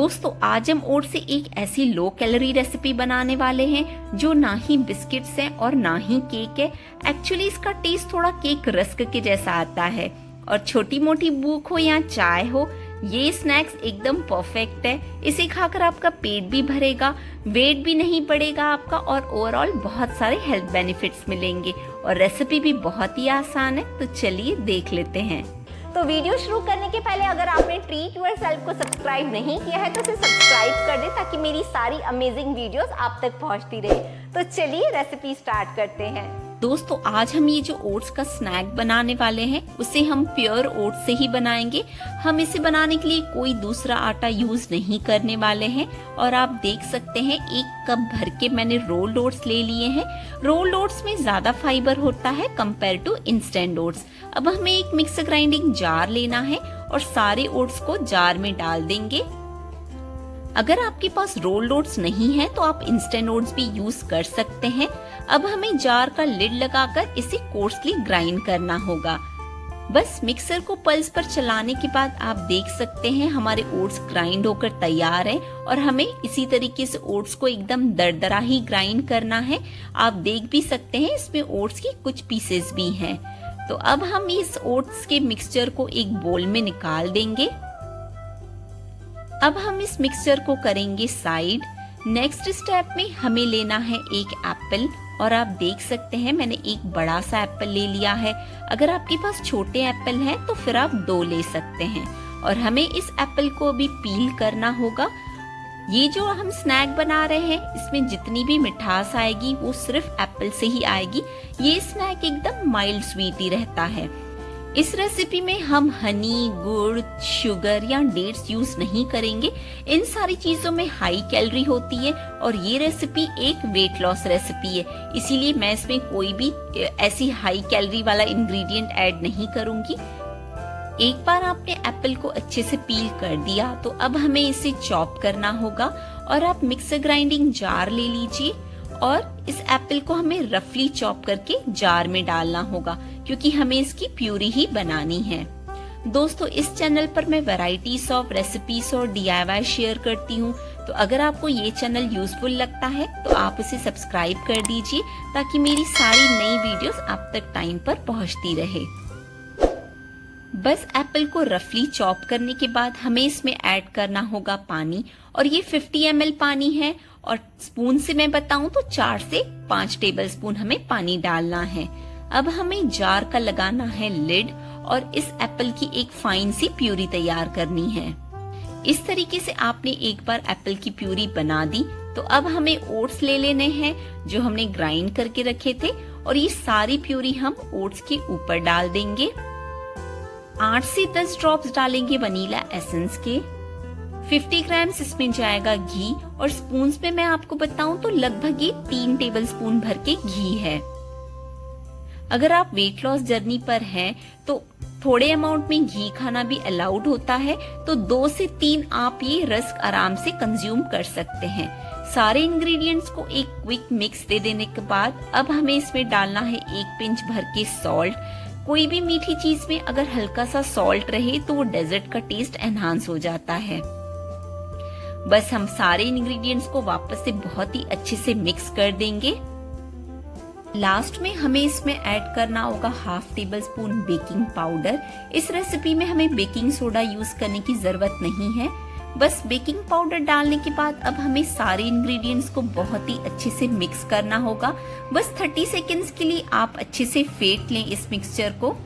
दोस्तों आज हम ओट्स से एक ऐसी लो कैलोरी रेसिपी बनाने वाले हैं जो ना ही बिस्किट्स हैं और ना ही केक है। एक्चुअली इसका टेस्ट थोड़ा केक रस्क के जैसा आता है और छोटी मोटी भूख हो या चाय हो, ये स्नैक्स एकदम परफेक्ट है। इसे खाकर आपका पेट भी भरेगा, वेट भी नहीं बढ़ेगा आपका और ओवरऑल बहुत सारे हेल्थ बेनिफिट्स मिलेंगे और रेसिपी भी बहुत ही आसान है। तो चलिए देख लेते हैं। तो वीडियो शुरू करने के पहले अगर आपने ट्रीट योरसेल्फ को सब्सक्राइब नहीं किया है तो इसे सब्सक्राइब कर दें ताकि मेरी सारी अमेजिंग वीडियोस आप तक पहुंचती रहे। तो चलिए रेसिपी स्टार्ट करते हैं। दोस्तों आज हम ये जो ओट्स का स्नैक बनाने वाले हैं उसे हम प्योर ओट्स से ही बनाएंगे। हम इसे बनाने के लिए कोई दूसरा आटा यूज नहीं करने वाले हैं और आप देख सकते हैं 1 कप भर के मैंने रोल्ड ओट्स ले लिए हैं। रोल्ड ओट्स में ज्यादा फाइबर होता है कंपेयर टू इंस्टेंट ओट्स। अब हमें एक मिक्सर ग्राइंडिंग जार लेना है और सारे ओट्स को जार में डाल देंगे। अगर आपके पास रोल्ड ओट्स नहीं है तो आप इंस्टेंट ओट्स भी यूज कर सकते हैं। अब हमें जार का लिड लगाकर इसे कोर्सली ग्राइंड करना होगा। बस मिक्सर को पल्स पर चलाने के बाद आप देख सकते हैं हमारे ओट्स ग्राइंड होकर तैयार है और हमें इसी तरीके से ओट्स को एकदम दरदरा ही ग्राइंड करना है। आप देख भी सकते हैं इसमें ओट्स की कुछ पीसेस भी हैं। तो अब हम इस ओट्स के मिक्सचर को एक बोल में निकाल देंगे। अब हम इस मिक्सचर को करेंगे साइड। नेक्स्ट स्टेप में हमें लेना है एक एप्पल और आप देख सकते हैं मैंने एक बड़ा सा एप्पल ले लिया है। अगर आपके पास छोटे एप्पल हैं तो फिर आप 2 ले सकते हैं और हमें इस एप्पल को भी पील करना होगा। ये जो हम स्नैक बना रहे हैं इसमें जितनी भी मिठास आएगी वो सिर्फ एप्पल से ही आएगी। ये स्नैक एकदम माइल्ड स्वीट ही रहता है। इस रेसिपी में हम हनी, गुड़, शुगर या डेट्स यूज नहीं करेंगे। इन सारी चीजों में हाई कैलोरी होती है और ये रेसिपी एक वेट लॉस रेसिपी है, इसीलिए मैं इसमें कोई भी ऐसी हाई कैलोरी वाला इंग्रेडिएंट ऐड नहीं करूंगी। एक बार आपने एप्पल को अच्छे से पील कर दिया तो अब हमें इसे चॉप करना होगा और आप मिक्सर ग्राइंडिंग जार ले लीजिए और इस एप्पल को हमें रफली चॉप करके जार में डालना होगा क्योंकि हमें इसकी प्यूरी ही बनानी है। दोस्तों इस चैनल पर मैं वैरायटीज ऑफ रेसिपीज और DIY शेयर करती हूँ, तो अगर आपको ये चैनल यूजफुल लगता है तो आप इसे सब्सक्राइब कर दीजिए ताकि मेरी सारी नई वीडियोस आप तक टाइम पर पहुँचती रहे। बस एप्पल को रफली चॉप करने के बाद हमें इसमें ऐड करना होगा पानी और ये 50 ml पानी है और स्पून से मैं बताऊं तो 4 से 5 टेबलस्पून हमें पानी डालना है। अब हमें जार का लगाना है लिड और इस एप्पल की एक फाइन सी प्यूरी तैयार करनी है। इस तरीके से आपने एक बार एप्पल की प्यूरी बना दी तो अब हमें ओट्स ले लेने हैं जो हमने ग्राइंड करके रखे थे और ये सारी प्यूरी हम ओट्स के ऊपर डाल देंगे। 8 से 10 ड्रॉप्स डालेंगे वनीला एसेंस के। 50 ग्राम्स इसमें जाएगा घी और स्पून्स में मैं आपको बताऊं तो लगभग ये 3 टेबलस्पून भर के घी है। अगर आप वेट लॉस जर्नी पर हैं तो थोड़े अमाउंट में घी खाना भी अलाउड होता है, तो 2 से 3 आप ये रस्क आराम से कंज्यूम कर सकते हैं। सारे इंग्रेडिएंट्स को एक क्विक मिक्स दे देने के बाद अब हमें इसमें डालना है 1 पिंच भर के सॉल्ट। कोई भी मीठी चीज में अगर हल्का सा सॉल्ट रहे तो वो डेजर्ट का टेस्ट एनहांस हो जाता है। बस हम सारे इंग्रेडिएंट्स को वापस से बहुत ही अच्छे से मिक्स कर देंगे। लास्ट में हमें इसमें ऐड करना होगा half table spoon baking powder. इस रेसिपी में हमें बेकिंग सोडा यूज करने की जरूरत नहीं है। बस बेकिंग पाउडर डालने के बाद अब हमें सारे इंग्रेडिएंट्स को बहुत ही अच्छे से मिक्स करना होगा। बस 30 सेकेंड्स के लिए आप अच्छे से फेंट लें इस मिक्सचर को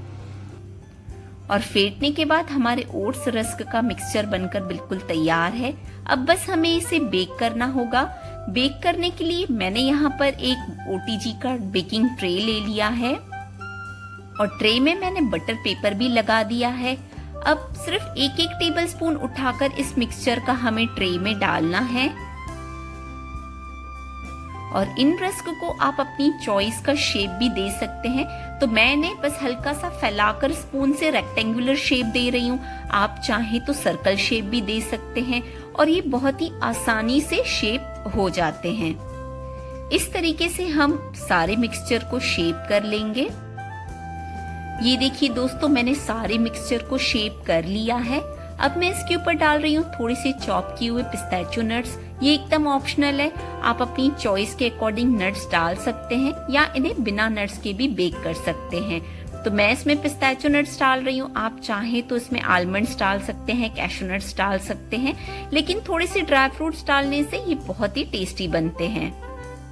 और फेंटने के बाद हमारे ओट्स रस्क का मिक्सचर बनकर बिल्कुल तैयार है। अब बस हमें इसे बेक करना होगा। बेक करने के लिए मैंने यहाँ पर एक OTG का बेकिंग ट्रे ले लिया है और ट्रे में मैंने बटर पेपर भी लगा दिया है। अब सिर्फ 1-1 टेबलस्पून उठाकर इस मिक्सचर का हमें ट्रे में डालना है और इन रस्क को आप अपनी चॉइस का शेप भी दे सकते हैं। तो मैंने बस हल्का सा फैलाकर स्पून से रेक्टेंगुलर शेप दे रही हूँ। आप चाहे तो सर्कल शेप भी दे सकते हैं और ये बहुत ही आसानी से शेप हो जाते हैं। इस तरीके से हम सारे मिक्सचर को शेप कर लेंगे। ये देखिए दोस्तों मैंने सारे मिक्सचर को शेप कर लिया है। अब मैं इसके ऊपर डाल रही हूँ थोड़ी सी चॉप किए हुए पिस्ताचियो नट्स। ये एकदम ऑप्शनल है, आप अपनी चॉइस के अकॉर्डिंग नट्स डाल सकते हैं या इन्हें बिना नट्स के भी बेक कर सकते हैं। तो मैं इसमें पिस्ताचियो नट्स डाल रही हूँ। आप चाहें तो इसमें आलमंड्स डाल सकते हैं, कैशू नट्स डाल सकते हैं, लेकिन थोड़े से ड्राई फ्रूट्स डालने से ये बहुत ही टेस्टी बनते हैं।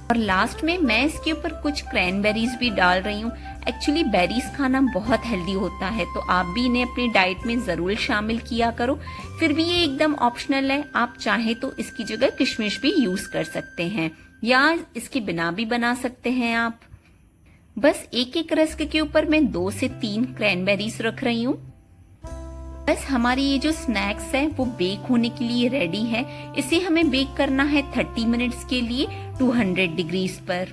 और लास्ट में मैं इसके ऊपर कुछ क्रैनबेरीज भी डाल रही हूँ। एक्चुअली बेरीज खाना बहुत हेल्दी होता है, तो आप भी इन्हें अपनी डाइट में जरूर शामिल किया करो। फिर भी ये एकदम ऑप्शनल है, आप चाहें तो इसकी जगह किशमिश भी यूज कर सकते हैं या इसके बिना भी बना सकते हैं आप। बस एक एक रस्क के ऊपर मैं 2 से 3 क्रैनबेरीज रख रही हूँ। बस हमारी ये जो स्नैक्स है वो बेक होने के लिए रेडी है। इसे हमें बेक करना है 30 मिनट्स के लिए 200 डिग्रीज पर।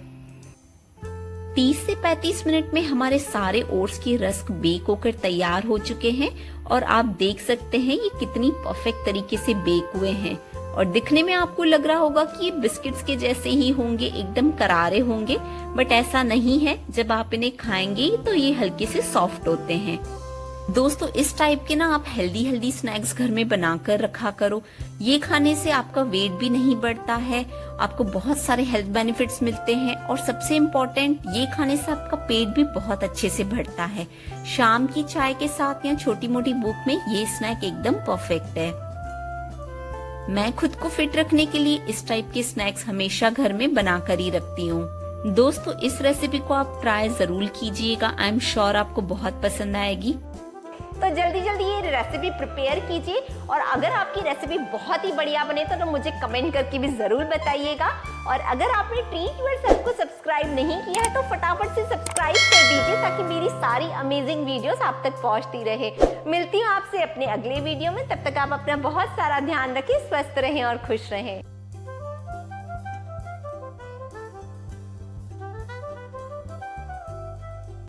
30 से 35 मिनट में हमारे सारे ओट्स के रस्क बेक होकर तैयार हो चुके हैं और आप देख सकते हैं ये कितनी परफेक्ट तरीके से बेक हुए हैं। और दिखने में आपको लग रहा होगा कि ये बिस्किट्स के जैसे ही होंगे, एकदम करारे होंगे, बट ऐसा नहीं है। जब आप इन्हें खाएंगे तो ये हल्के से सॉफ्ट होते हैं। दोस्तों, इस टाइप के ना आप हेल्दी स्नैक्स घर में बनाकर रखा करो। ये खाने से आपका वेट भी नहीं बढ़ता है, आपको बहुत सारे हेल्थ बेनिफिट्स मिलते हैं और सबसे इम्पोर्टेंट, ये खाने से आपका पेट भी बहुत अच्छे से भरता है। शाम की चाय के साथ या छोटी मोटी भूख में ये स्नैक एकदम परफेक्ट है। मैं खुद को फिट रखने के लिए इस टाइप के स्नैक्स हमेशा घर में बनाकर ही रखती हूँ। दोस्तों, इस रेसिपी को आप ट्राई जरूर कीजिएगा, आई एम श्योर आपको बहुत पसंद आएगी। तो जल्दी ये रेसिपी प्रिपेयर कीजिए और अगर आपकी रेसिपी बहुत ही बढ़िया बने तो मुझे कमेंट करके भी जरूर बताइएगा। और अगर आपने ट्रीट योरसेल्फ को सब्सक्राइब नहीं किया है तो फटाफट से सब्सक्राइब कर दीजिए ताकि मेरी सारी अमेजिंग वीडियोस आप तक पहुंचती रहे। मिलती हूँ आपसे अपने अगले वीडियो में, तब तक आप अपना बहुत सारा ध्यान रखें, स्वस्थ रहें और खुश रहें।